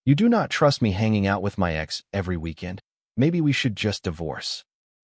You do not trust me hanging out with my ex every weekend. Maybe we should just divorce.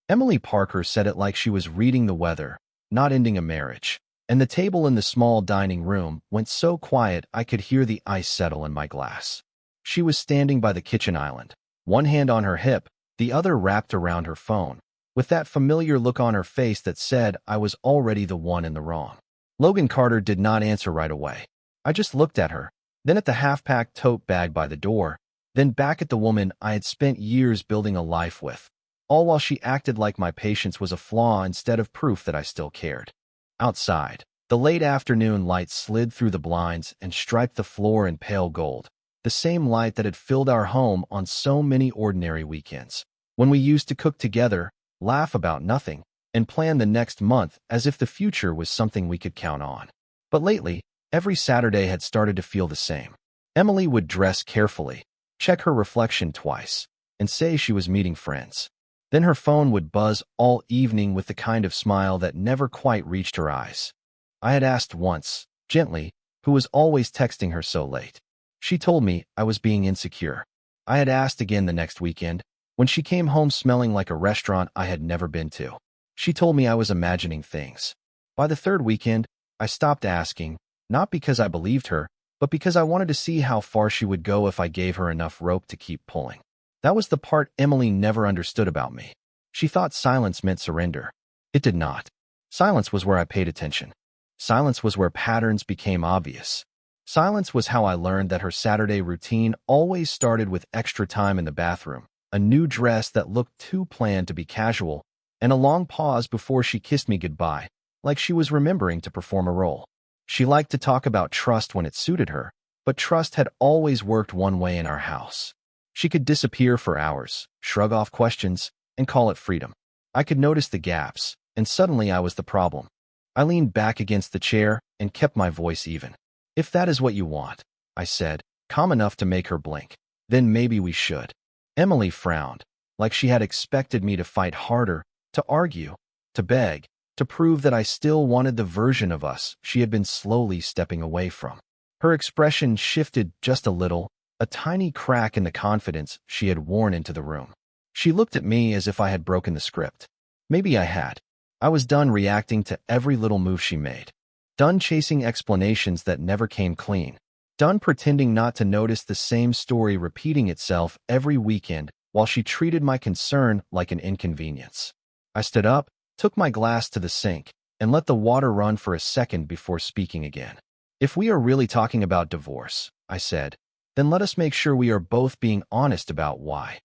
Emily Parker said it like she was reading the weather, not ending a marriage. And the table in the small dining room went so quiet I could hear the ice settle in my glass. She was standing by the kitchen island, one hand on her hip, the other wrapped around her phone, with that familiar look on her face that said I was already the one in the wrong. Logan Carter did not answer right away. I just looked at her, then at the half-packed tote bag by the door, then back at the woman I had spent years building a life with, all while she acted like my patience was a flaw instead of proof that I still cared. Outside, the late afternoon light slid through the blinds and striped the floor in pale gold, the same light that had filled our home on so many ordinary weekends, when we used to cook together, laugh about nothing, and plan the next month as if the future was something we could count on. But lately, every Saturday had started to feel the same. Emily would dress carefully, check her reflection twice, and say she was meeting friends. Then her phone would buzz all evening with the kind of smile that never quite reached her eyes. I had asked once, gently, who was always texting her so late. She told me I was being insecure. I had asked again the next weekend, when she came home smelling like a restaurant I had never been to. She told me I was imagining things. By the third weekend, I stopped asking, not because I believed her, but because I wanted to see how far she would go if I gave her enough rope to keep pulling. That was the part Emily never understood about me. She thought silence meant surrender. It did not. Silence was where I paid attention. Silence was where patterns became obvious. Silence was how I learned that her Saturday routine always started with extra time in the bathroom, a new dress that looked too planned to be casual, and a long pause before she kissed me goodbye, like she was remembering to perform a role. She liked to talk about trust when it suited her, but trust had always worked one way in our house. She could disappear for hours, shrug off questions, and call it freedom. I could notice the gaps, and suddenly I was the problem. I leaned back against the chair and kept my voice even. If that is what you want, I said, calm enough to make her blink, then maybe we should. Emily frowned, like she had expected me to fight harder, to argue, to beg, to prove that I still wanted the version of us she had been slowly stepping away from. Her expression shifted just a little, a tiny crack in the confidence she had worn into the room. She looked at me as if I had broken the script. Maybe I had. I was done reacting to every little move she made. Done chasing explanations that never came clean. Done pretending not to notice the same story repeating itself every weekend while she treated my concern like an inconvenience. I stood up, took my glass to the sink, and let the water run for a second before speaking again. If we are really talking about divorce, I said, then let us make sure we are both being honest about why.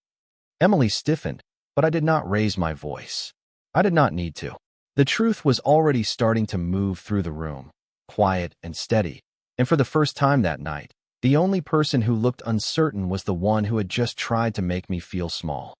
Emily stiffened, but I did not raise my voice. I did not need to. The truth was already starting to move through the room, quiet and steady, and for the first time that night, the only person who looked uncertain was the one who had just tried to make me feel small.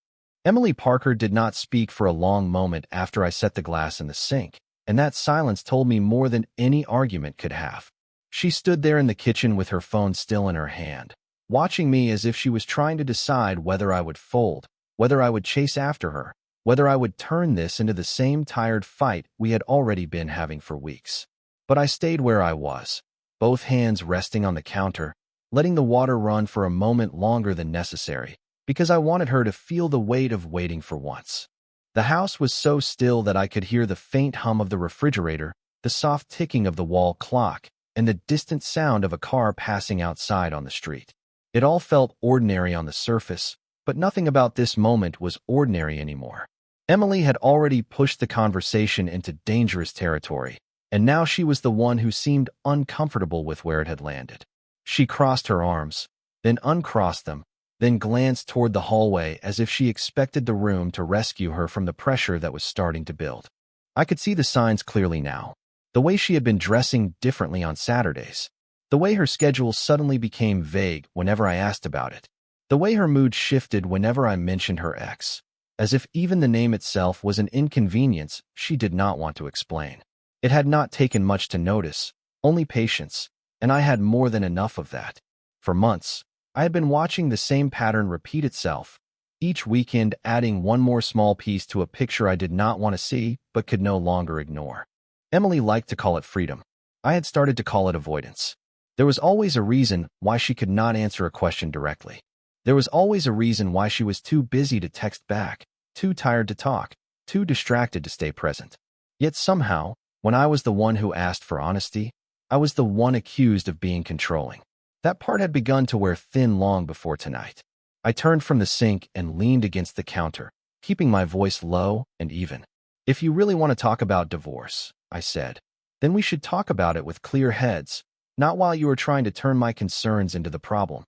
Emily Parker did not speak for a long moment after I set the glass in the sink, and that silence told me more than any argument could have. She stood there in the kitchen with her phone still in her hand, watching me as if she was trying to decide whether I would fold, whether I would chase after her, whether I would turn this into the same tired fight we had already been having for weeks. But I stayed where I was, both hands resting on the counter, letting the water run for a moment longer than necessary, because I wanted her to feel the weight of waiting for once. The house was so still that I could hear the faint hum of the refrigerator, the soft ticking of the wall clock, and the distant sound of a car passing outside on the street. It all felt ordinary on the surface, but nothing about this moment was ordinary anymore. Emily had already pushed the conversation into dangerous territory, and now she was the one who seemed uncomfortable with where it had landed. She crossed her arms, then uncrossed them, then glanced toward the hallway as if she expected the room to rescue her from the pressure that was starting to build. I could see the signs clearly now. The way she had been dressing differently on Saturdays. The way her schedule suddenly became vague whenever I asked about it. The way her mood shifted whenever I mentioned her ex. As if even the name itself was an inconvenience she did not want to explain. It had not taken much to notice, only patience, and I had more than enough of that. For months, I had been watching the same pattern repeat itself, each weekend adding one more small piece to a picture I did not want to see but could no longer ignore. Emily liked to call it freedom. I had started to call it avoidance. There was always a reason why she could not answer a question directly. There was always a reason why she was too busy to text back, too tired to talk, too distracted to stay present. Yet somehow, when I was the one who asked for honesty, I was the one accused of being controlling. That part had begun to wear thin long before tonight. I turned from the sink and leaned against the counter, keeping my voice low and even. "If you really want to talk about divorce," I said, "then we should talk about it with clear heads, not while you are trying to turn my concerns into the problem."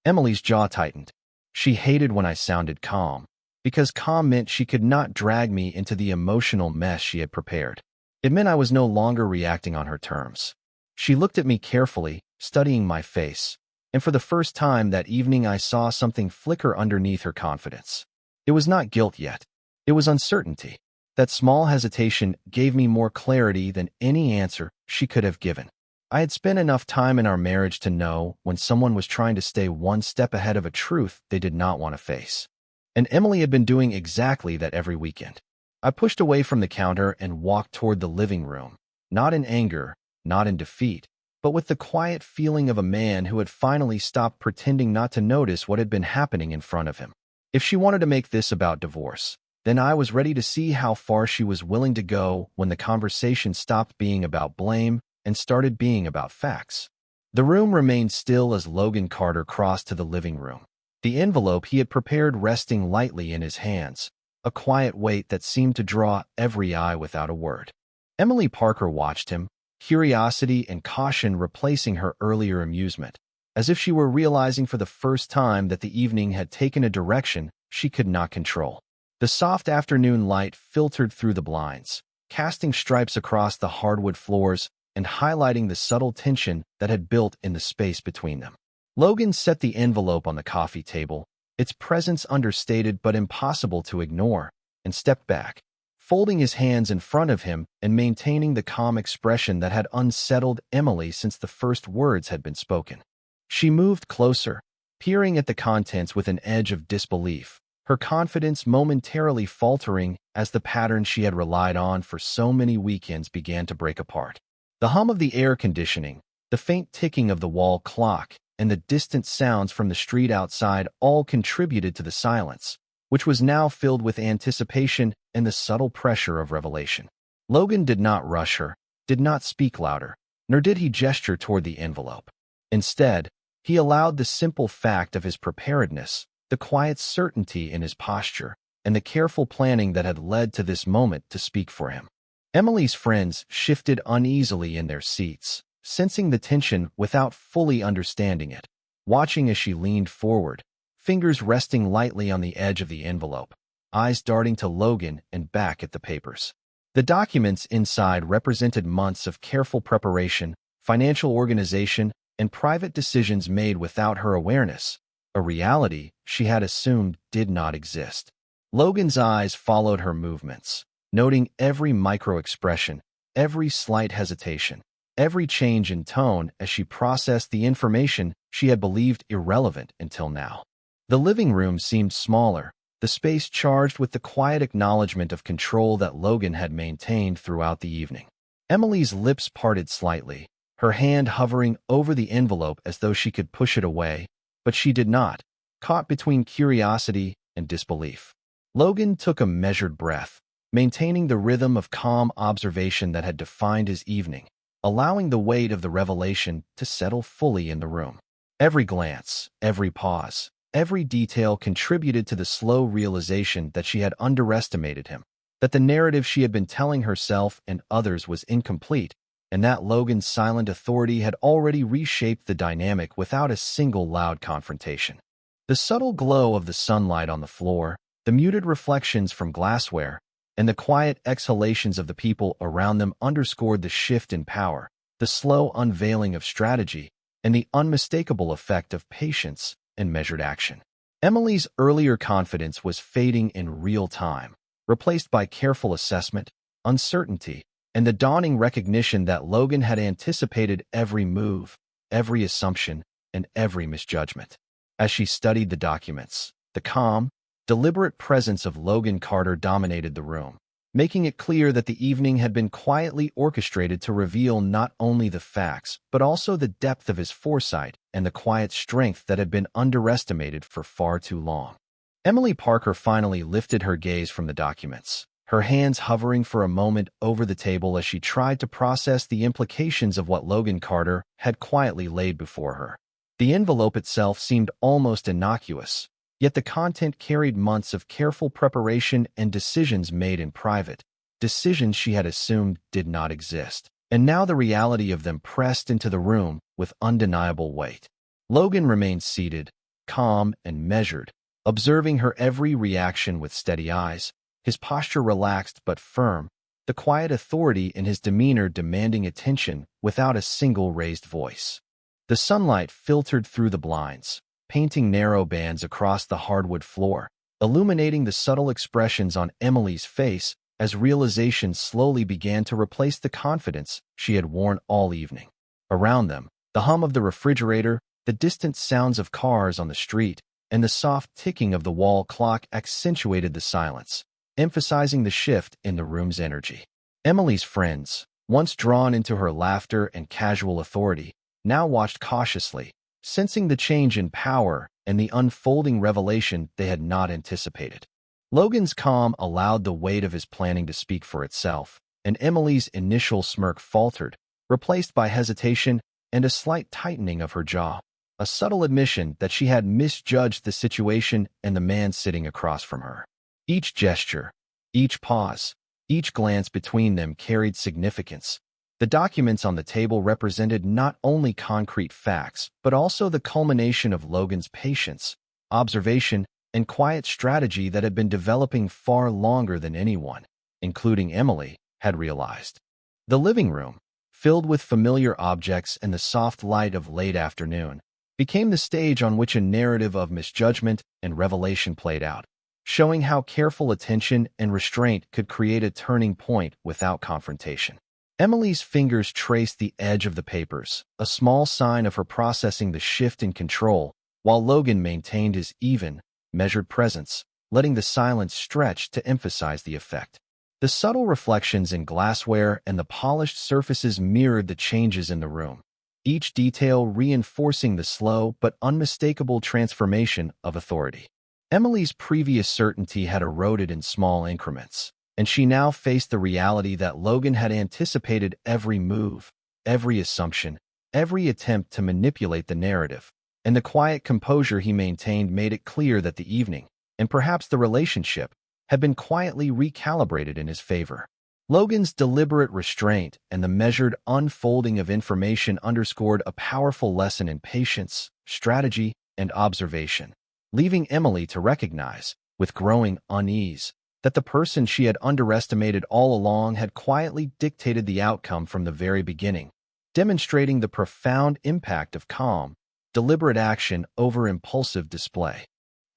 Emily's jaw tightened. She hated when I sounded calm, because calm meant she could not drag me into the emotional mess she had prepared. It meant I was no longer reacting on her terms. She looked at me carefully, studying my face, and for the first time that evening I saw something flicker underneath her confidence. It was not guilt yet. It was uncertainty. That small hesitation gave me more clarity than any answer she could have given. I had spent enough time in our marriage to know when someone was trying to stay one step ahead of a truth they did not want to face. And Emily had been doing exactly that every weekend. I pushed away from the counter and walked toward the living room, not in anger, not in defeat, but with the quiet feeling of a man who had finally stopped pretending not to notice what had been happening in front of him. If she wanted to make this about divorce, then I was ready to see how far she was willing to go when the conversation stopped being about blame and started being about facts. The room remained still as Logan Carter crossed to the living room, the envelope he had prepared resting lightly in his hands, a quiet weight that seemed to draw every eye without a word. Emily Parker watched him, curiosity and caution replacing her earlier amusement, as if she were realizing for the first time that the evening had taken a direction she could not control. The soft afternoon light filtered through the blinds, casting stripes across the hardwood floors and highlighting the subtle tension that had built in the space between them. Logan set the envelope on the coffee table, its presence understated but impossible to ignore, and stepped back, folding his hands in front of him and maintaining the calm expression that had unsettled Emily since the first words had been spoken. She moved closer, peering at the contents with an edge of disbelief, her confidence momentarily faltering as the pattern she had relied on for so many weekends began to break apart. The hum of the air conditioning, the faint ticking of the wall clock, and the distant sounds from the street outside all contributed to the silence, which was now filled with anticipation and the subtle pressure of revelation. Logan did not rush her, did not speak louder, nor did he gesture toward the envelope. Instead, he allowed the simple fact of his preparedness, the quiet certainty in his posture, and the careful planning that had led to this moment to speak for him. Emily's friends shifted uneasily in their seats, sensing the tension without fully understanding it, watching as she leaned forward, fingers resting lightly on the edge of the envelope, eyes darting to Logan and back at the papers. The documents inside represented months of careful preparation, financial organization, and private decisions made without her awareness, a reality she had assumed did not exist. Logan's eyes followed her movements, noting every micro-expression, every slight hesitation, every change in tone as she processed the information she had believed irrelevant until now. The living room seemed smaller, the space charged with the quiet acknowledgement of control that Logan had maintained throughout the evening. Emily's lips parted slightly, her hand hovering over the envelope as though she could push it away, but she did not, caught between curiosity and disbelief. Logan took a measured breath, maintaining the rhythm of calm observation that had defined his evening, allowing the weight of the revelation to settle fully in the room. Every glance, every pause, every detail contributed to the slow realization that she had underestimated him, that the narrative she had been telling herself and others was incomplete, and that Logan's silent authority had already reshaped the dynamic without a single loud confrontation. The subtle glow of the sunlight on the floor, the muted reflections from glassware, and the quiet exhalations of the people around them underscored the shift in power, the slow unveiling of strategy, and the unmistakable effect of patience and measured action. Emily's earlier confidence was fading in real time, replaced by careful assessment, uncertainty, and the dawning recognition that Logan had anticipated every move, every assumption, and every misjudgment. As she studied the documents, the calm, deliberate presence of Logan Carter dominated the room, making it clear that the evening had been quietly orchestrated to reveal not only the facts, but also the depth of his foresight and the quiet strength that had been underestimated for far too long. Emily Parker finally lifted her gaze from the documents, her hands hovering for a moment over the table as she tried to process the implications of what Logan Carter had quietly laid before her. The envelope itself seemed almost innocuous, yet the content carried months of careful preparation and decisions made in private, decisions she had assumed did not exist. And now the reality of them pressed into the room with undeniable weight. Logan remained seated, calm and measured, observing her every reaction with steady eyes, his posture relaxed but firm, the quiet authority in his demeanor demanding attention without a single raised voice. The sunlight filtered through the blinds, painting narrow bands across the hardwood floor, illuminating the subtle expressions on Emily's face as realization slowly began to replace the confidence she had worn all evening. Around them, the hum of the refrigerator, the distant sounds of cars on the street, and the soft ticking of the wall clock accentuated the silence, emphasizing the shift in the room's energy. Emily's friends, once drawn into her laughter and casual authority, now watched cautiously, sensing the change in power and the unfolding revelation they had not anticipated. Logan's calm allowed the weight of his planning to speak for itself, and Emily's initial smirk faltered, replaced by hesitation and a slight tightening of her jaw, a subtle admission that she had misjudged the situation and the man sitting across from her. Each gesture, each pause, each glance between them carried significance. The documents on the table represented not only concrete facts, but also the culmination of Logan's patience, observation, and quiet strategy that had been developing far longer than anyone, including Emily, had realized. The living room, filled with familiar objects and the soft light of late afternoon, became the stage on which a narrative of misjudgment and revelation played out, showing how careful attention and restraint could create a turning point without confrontation. Emily's fingers traced the edge of the papers, a small sign of her processing the shift in control, while Logan maintained his even, measured presence, letting the silence stretch to emphasize the effect. The subtle reflections in glassware and the polished surfaces mirrored the changes in the room, each detail reinforcing the slow but unmistakable transformation of authority. Emily's previous certainty had eroded in small increments, and she now faced the reality that Logan had anticipated every move, every assumption, every attempt to manipulate the narrative, and the quiet composure he maintained made it clear that the evening, and perhaps the relationship, had been quietly recalibrated in his favor. Logan's deliberate restraint and the measured unfolding of information underscored a powerful lesson in patience, strategy, and observation, leaving Emily to recognize, with growing unease, that the person she had underestimated all along had quietly dictated the outcome from the very beginning, demonstrating the profound impact of calm, deliberate action over impulsive display.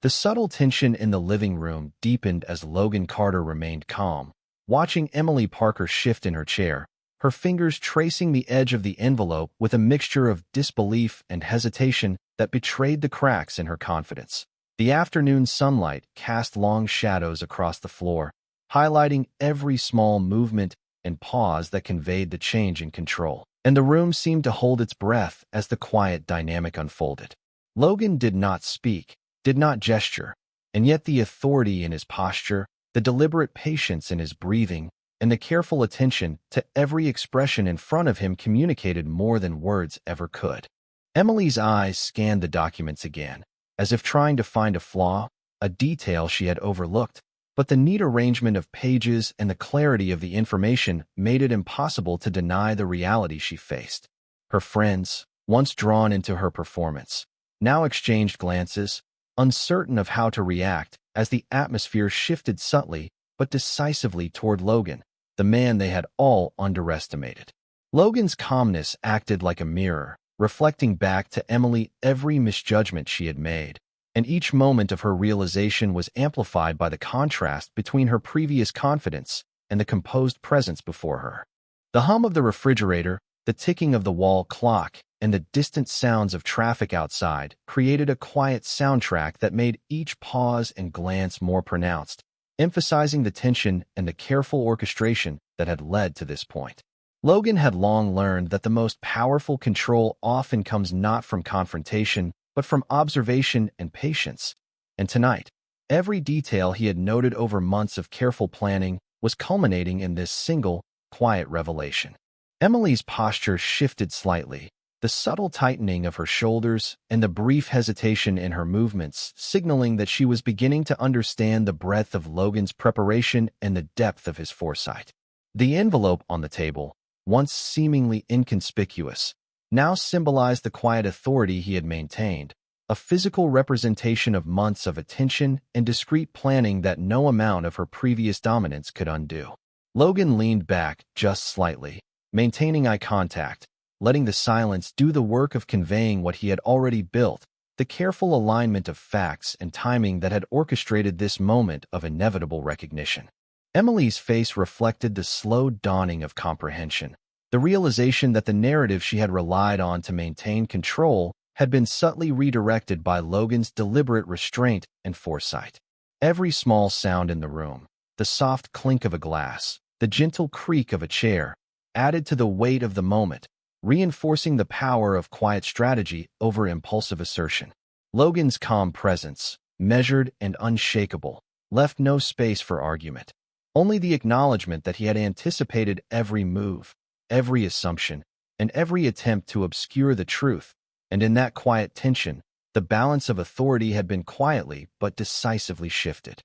The subtle tension in the living room deepened as Logan Carter remained calm, watching Emily Parker shift in her chair, her fingers tracing the edge of the envelope with a mixture of disbelief and hesitation that betrayed the cracks in her confidence. The afternoon sunlight cast long shadows across the floor, highlighting every small movement and pause that conveyed the change in control, and the room seemed to hold its breath as the quiet dynamic unfolded. Logan did not speak, did not gesture, and yet the authority in his posture, the deliberate patience in his breathing, and the careful attention to every expression in front of him communicated more than words ever could. Emily's eyes scanned the documents again, as if trying to find a flaw, a detail she had overlooked, but the neat arrangement of pages and the clarity of the information made it impossible to deny the reality she faced. Her friends, once drawn into her performance, now exchanged glances, uncertain of how to react as the atmosphere shifted subtly but decisively toward Logan, the man they had all underestimated. Logan's calmness acted like a mirror, reflecting back to Emily every misjudgment she had made, and each moment of her realization was amplified by the contrast between her previous confidence and the composed presence before her. The hum of the refrigerator, the ticking of the wall clock, and the distant sounds of traffic outside created a quiet soundtrack that made each pause and glance more pronounced, emphasizing the tension and the careful orchestration that had led to this point. Logan had long learned that the most powerful control often comes not from confrontation, but from observation and patience. And tonight, every detail he had noted over months of careful planning was culminating in this single, quiet revelation. Emily's posture shifted slightly, the subtle tightening of her shoulders and the brief hesitation in her movements signaling that she was beginning to understand the breadth of Logan's preparation and the depth of his foresight. The envelope on the table, once seemingly inconspicuous, now symbolized the quiet authority he had maintained, a physical representation of months of attention and discreet planning that no amount of her previous dominance could undo. Logan leaned back just slightly, maintaining eye contact, letting the silence do the work of conveying what he had already built, the careful alignment of facts and timing that had orchestrated this moment of inevitable recognition. Emily's face reflected the slow dawning of comprehension, the realization that the narrative she had relied on to maintain control had been subtly redirected by Logan's deliberate restraint and foresight. Every small sound in the room, the soft clink of a glass, the gentle creak of a chair, added to the weight of the moment, reinforcing the power of quiet strategy over impulsive assertion. Logan's calm presence, measured and unshakable, left no space for argument. Only the acknowledgement that he had anticipated every move, every assumption, and every attempt to obscure the truth, and in that quiet tension, the balance of authority had been quietly but decisively shifted.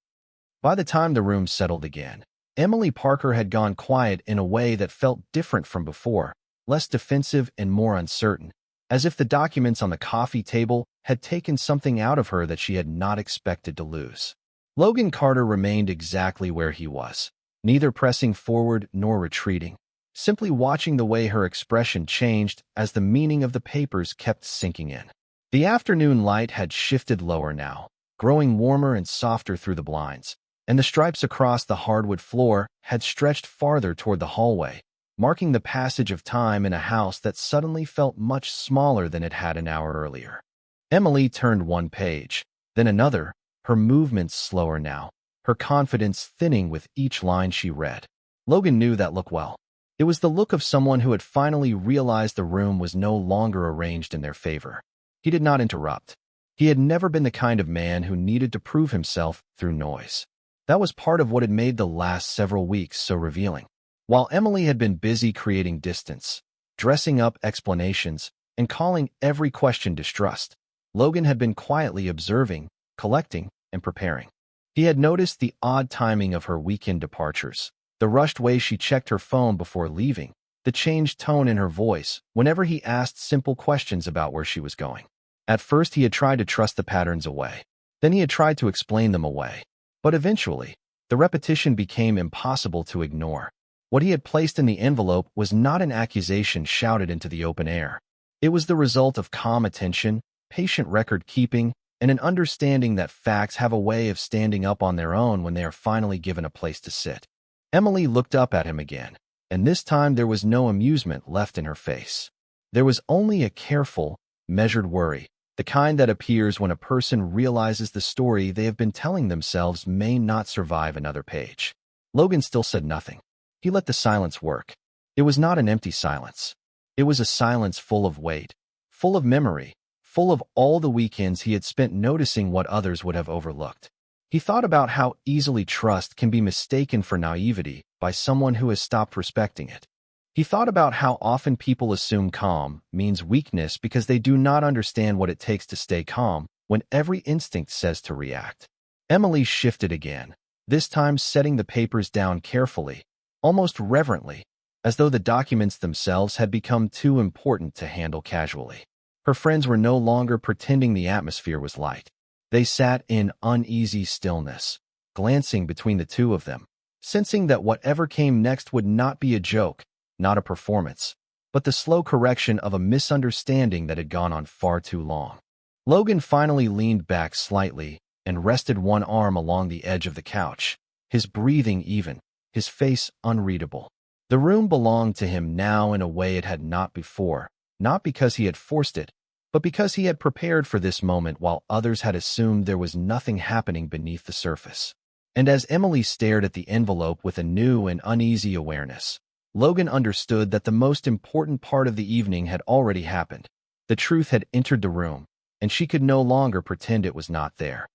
By the time the room settled again, Emily Parker had gone quiet in a way that felt different from before, less defensive and more uncertain, as if the documents on the coffee table had taken something out of her that she had not expected to lose. Logan Carter remained exactly where he was, neither pressing forward nor retreating, simply watching the way her expression changed as the meaning of the papers kept sinking in. The afternoon light had shifted lower now, growing warmer and softer through the blinds, and the stripes across the hardwood floor had stretched farther toward the hallway, marking the passage of time in a house that suddenly felt much smaller than it had an hour earlier. Emily turned one page, then another, her movements slower now, her confidence thinning with each line she read. Logan knew that look well. It was the look of someone who had finally realized the room was no longer arranged in their favor. He did not interrupt. He had never been the kind of man who needed to prove himself through noise. That was part of what had made the last several weeks so revealing. While Emily had been busy creating distance, dressing up explanations, and calling every question distrust, Logan had been quietly observing, collecting, and preparing. He had noticed the odd timing of her weekend departures, the rushed way she checked her phone before leaving, the changed tone in her voice whenever he asked simple questions about where she was going. At first he had tried to trust the patterns away. Then he had tried to explain them away. But eventually, the repetition became impossible to ignore. What he had placed in the envelope was not an accusation shouted into the open air. It was the result of calm attention, patient record-keeping, and an understanding that facts have a way of standing up on their own when they are finally given a place to sit. Emily looked up at him again, and this time there was no amusement left in her face. There was only a careful, measured worry, the kind that appears when a person realizes the story they have been telling themselves may not survive another page. Logan still said nothing. He let the silence work. It was not an empty silence. It was a silence full of weight, full of memory, full of all the weekends he had spent noticing what others would have overlooked. He thought about how easily trust can be mistaken for naivety by someone who has stopped respecting it. He thought about how often people assume calm means weakness because they do not understand what it takes to stay calm when every instinct says to react. Emily shifted again, this time setting the papers down carefully, almost reverently, as though the documents themselves had become too important to handle casually. Her friends were no longer pretending the atmosphere was light. They sat in uneasy stillness, glancing between the two of them, sensing that whatever came next would not be a joke, not a performance, but the slow correction of a misunderstanding that had gone on far too long. Logan finally leaned back slightly and rested one arm along the edge of the couch, his breathing even, his face unreadable. The room belonged to him now in a way it had not before, not because he had forced it, but because he had prepared for this moment while others had assumed there was nothing happening beneath the surface. And as Emily stared at the envelope with a new and uneasy awareness, Logan understood that the most important part of the evening had already happened. The truth had entered the room, and she could no longer pretend it was not there.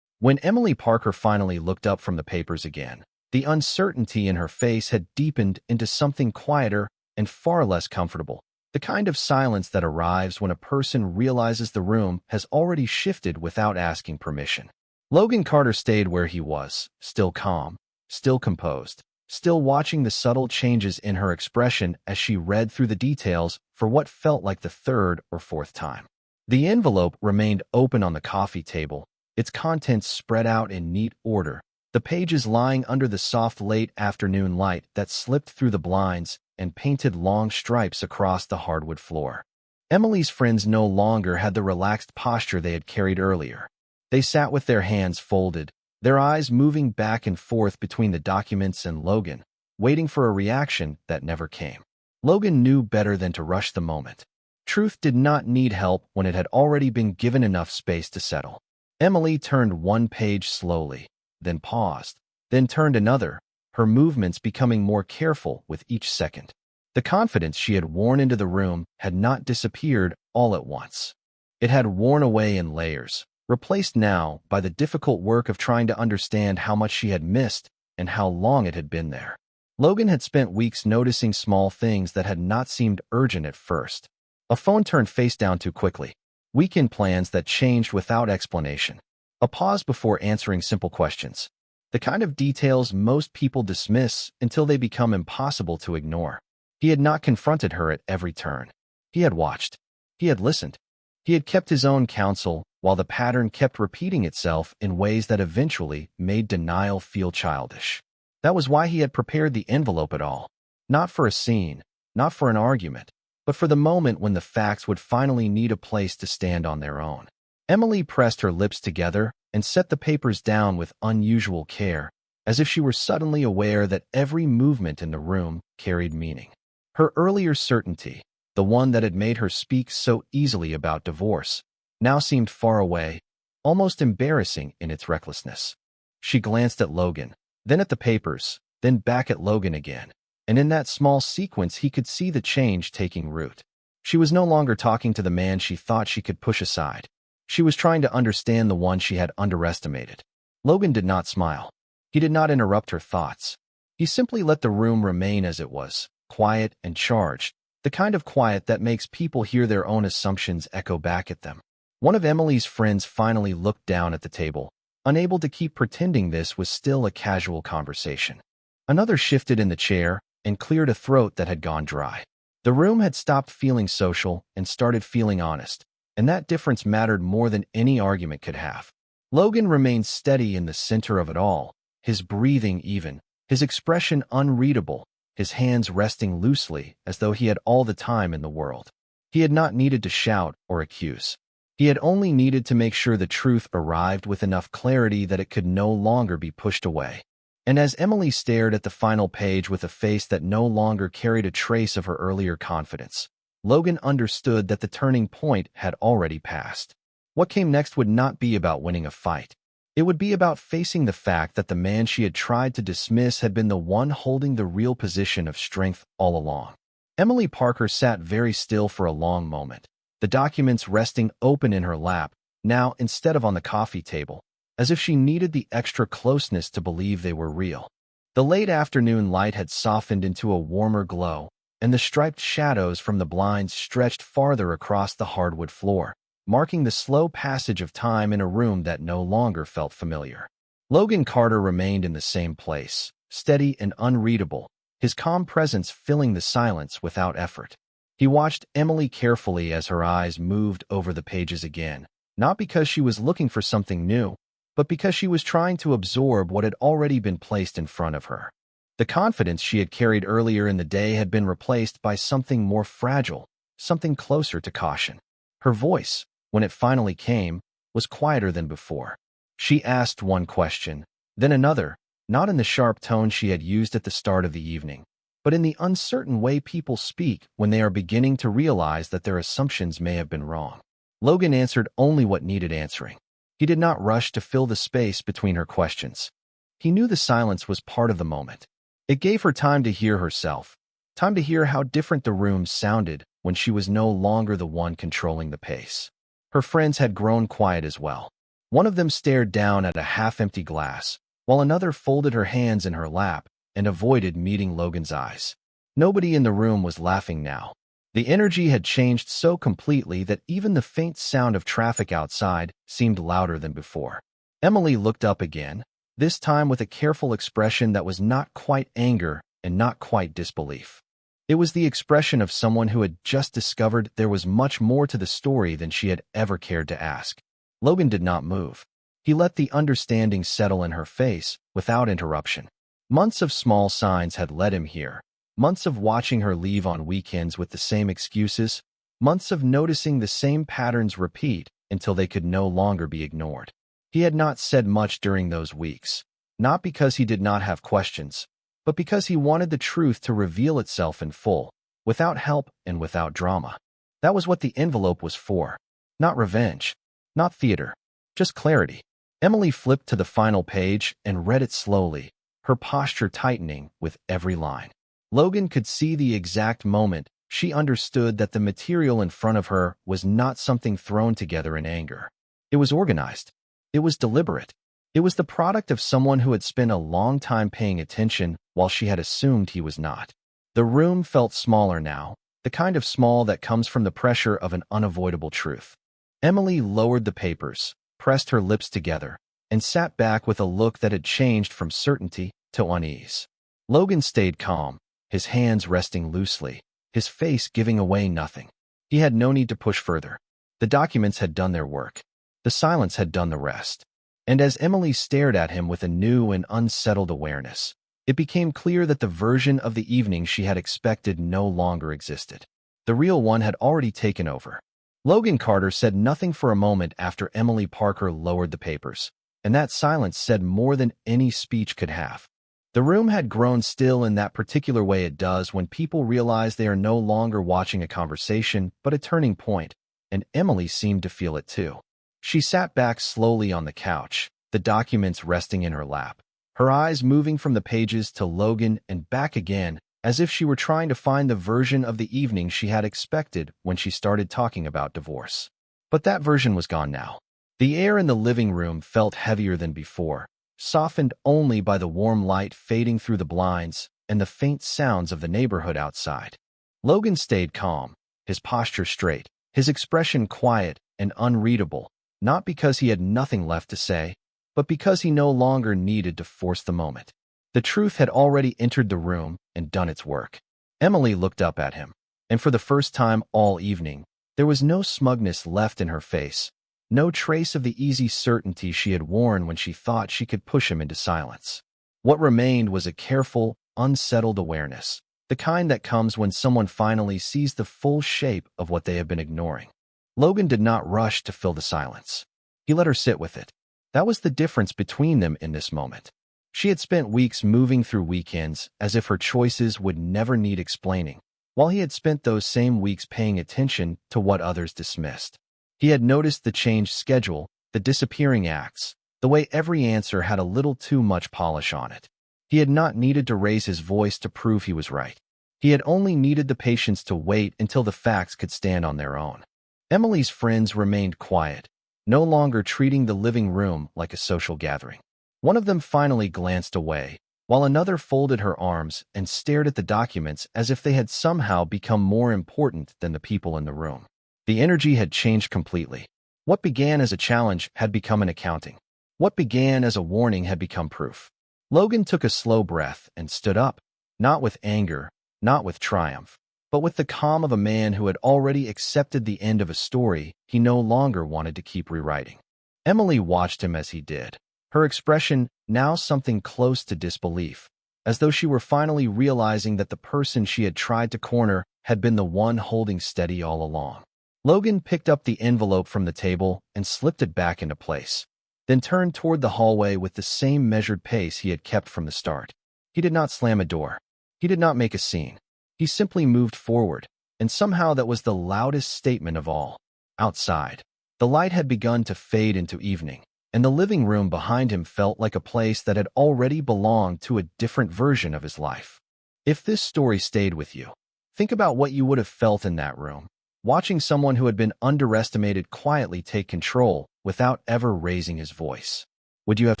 When Emily Parker finally looked up from the papers again, the uncertainty in her face had deepened into something quieter and far less comfortable, the kind of silence that arrives when a person realizes the room has already shifted without asking permission. Logan Carter stayed where he was, still calm, still composed, still watching the subtle changes in her expression as she read through the details for what felt like the third or fourth time. The envelope remained open on the coffee table, its contents spread out in neat order, the pages lying under the soft late afternoon light that slipped through the blinds and painted long stripes across the hardwood floor. Emily's friends no longer had the relaxed posture they had carried earlier. They sat with their hands folded, their eyes moving back and forth between the documents and Logan, waiting for a reaction that never came. Logan knew better than to rush the moment. Truth did not need help when it had already been given enough space to settle. Emily turned one page slowly, then paused, then turned another, her movements becoming more careful with each second. The confidence she had worn into the room had not disappeared all at once. It had worn away in layers, replaced now by the difficult work of trying to understand how much she had missed and how long it had been there. Logan had spent weeks noticing small things that had not seemed urgent at first. A phone turned face down too quickly. Weekend plans that changed without explanation. A pause before answering simple questions. The kind of details most people dismiss until they become impossible to ignore. He had not confronted her at every turn. He had watched. He had listened. He had kept his own counsel, while the pattern kept repeating itself in ways that eventually made denial feel childish. That was why he had prepared the envelope at all. Not for a scene, not for an argument, but for the moment when the facts would finally need a place to stand on their own. Emily pressed her lips together and set the papers down with unusual care, as if she were suddenly aware that every movement in the room carried meaning. Her earlier certainty, the one that had made her speak so easily about divorce, now seemed far away, almost embarrassing in its recklessness. She glanced at Logan, then at the papers, then back at Logan again, and in that small sequence he could see the change taking root. She was no longer talking to the man she thought she could push aside. She was trying to understand the one she had underestimated. Logan did not smile. He did not interrupt her thoughts. He simply let the room remain as it was, quiet and charged, the kind of quiet that makes people hear their own assumptions echo back at them. One of Emily's friends finally looked down at the table, unable to keep pretending this was still a casual conversation. Another shifted in the chair and cleared a throat that had gone dry. The room had stopped feeling social and started feeling honest, and that difference mattered more than any argument could have. Logan remained steady in the center of it all, his breathing even, his expression unreadable, his hands resting loosely as though he had all the time in the world. He had not needed to shout or accuse. He had only needed to make sure the truth arrived with enough clarity that it could no longer be pushed away. And as Emily stared at the final page with a face that no longer carried a trace of her earlier confidence, Logan understood that the turning point had already passed. What came next would not be about winning a fight. It would be about facing the fact that the man she had tried to dismiss had been the one holding the real position of strength all along. Emily Parker sat very still for a long moment, the documents resting open in her lap, now instead of on the coffee table, as if she needed the extra closeness to believe they were real. The late afternoon light had softened into a warmer glow, and the striped shadows from the blinds stretched farther across the hardwood floor, marking the slow passage of time in a room that no longer felt familiar. Logan Carter remained in the same place, steady and unreadable, his calm presence filling the silence without effort. He watched Emily carefully as her eyes moved over the pages again, not because she was looking for something new, but because she was trying to absorb what had already been placed in front of her. The confidence she had carried earlier in the day had been replaced by something more fragile, something closer to caution. Her voice, when it finally came, was quieter than before. She asked one question, then another, not in the sharp tone she had used at the start of the evening, but in the uncertain way people speak when they are beginning to realize that their assumptions may have been wrong. Logan answered only what needed answering. He did not rush to fill the space between her questions. He knew the silence was part of the moment. It gave her time to hear herself, time to hear how different the room sounded when she was no longer the one controlling the pace. Her friends had grown quiet as well. One of them stared down at a half-empty glass, while another folded her hands in her lap and avoided meeting Logan's eyes. Nobody in the room was laughing now. The energy had changed so completely that even the faint sound of traffic outside seemed louder than before. Emily looked up again, this time with a careful expression that was not quite anger and not quite disbelief. It was the expression of someone who had just discovered there was much more to the story than she had ever cared to ask. Logan did not move. He let the understanding settle in her face without interruption. Months of small signs had led him here. Months of watching her leave on weekends with the same excuses. Months of noticing the same patterns repeat until they could no longer be ignored. He had not said much during those weeks, not because he did not have questions, but because he wanted the truth to reveal itself in full, without help and without drama. That was what the envelope was for. Not revenge, not theater, just clarity. Emily flipped to the final page and read it slowly, her posture tightening with every line. Logan could see the exact moment she understood that the material in front of her was not something thrown together in anger. It was organized. It was deliberate. It was the product of someone who had spent a long time paying attention while she had assumed he was not. The room felt smaller now, the kind of small that comes from the pressure of an unavoidable truth. Emily lowered the papers, pressed her lips together, and sat back with a look that had changed from certainty to unease. Logan stayed calm, his hands resting loosely, his face giving away nothing. He had no need to push further. The documents had done their work. The silence had done the rest. And as Emily stared at him with a new and unsettled awareness, it became clear that the version of the evening she had expected no longer existed. The real one had already taken over. Logan Carter said nothing for a moment after Emily Parker lowered the papers, and that silence said more than any speech could have. The room had grown still in that particular way it does when people realize they are no longer watching a conversation but a turning point, and Emily seemed to feel it too. She sat back slowly on the couch, the documents resting in her lap, her eyes moving from the pages to Logan and back again, as if she were trying to find the version of the evening she had expected when she started talking about divorce. But that version was gone now. The air in the living room felt heavier than before, softened only by the warm light fading through the blinds and the faint sounds of the neighborhood outside. Logan stayed calm, his posture straight, his expression quiet and unreadable, not because he had nothing left to say, but because he no longer needed to force the moment. The truth had already entered the room and done its work. Emily looked up at him, and for the first time all evening, there was no smugness left in her face, no trace of the easy certainty she had worn when she thought she could push him into silence. What remained was a careful, unsettled awareness, the kind that comes when someone finally sees the full shape of what they have been ignoring. Logan did not rush to fill the silence. He let her sit with it. That was the difference between them in this moment. She had spent weeks moving through weekends as if her choices would never need explaining, while he had spent those same weeks paying attention to what others dismissed. He had noticed the changed schedule, the disappearing acts, the way every answer had a little too much polish on it. He had not needed to raise his voice to prove he was right. He had only needed the patience to wait until the facts could stand on their own. Emily's friends remained quiet, no longer treating the living room like a social gathering. One of them finally glanced away, while another folded her arms and stared at the documents as if they had somehow become more important than the people in the room. The energy had changed completely. What began as a challenge had become an accounting. What began as a warning had become proof. Logan took a slow breath and stood up, not with anger, not with triumph, but with the calm of a man who had already accepted the end of a story he no longer wanted to keep rewriting. Emily watched him as he did, her expression now something close to disbelief, as though she were finally realizing that the person she had tried to corner had been the one holding steady all along. Logan picked up the envelope from the table and slipped it back into place, then turned toward the hallway with the same measured pace he had kept from the start. He did not slam a door. He did not make a scene. He simply moved forward, and somehow that was the loudest statement of all. Outside, the light had begun to fade into evening, and the living room behind him felt like a place that had already belonged to a different version of his life. If this story stayed with you, think about what you would have felt in that room, watching someone who had been underestimated quietly take control without ever raising his voice. Would you have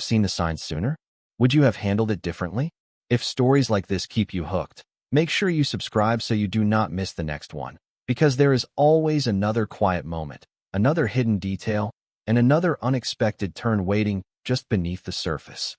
seen the signs sooner? Would you have handled it differently? If stories like this keep you hooked, make sure you subscribe so you do not miss the next one, because there is always another quiet moment, another hidden detail, and another unexpected turn waiting just beneath the surface.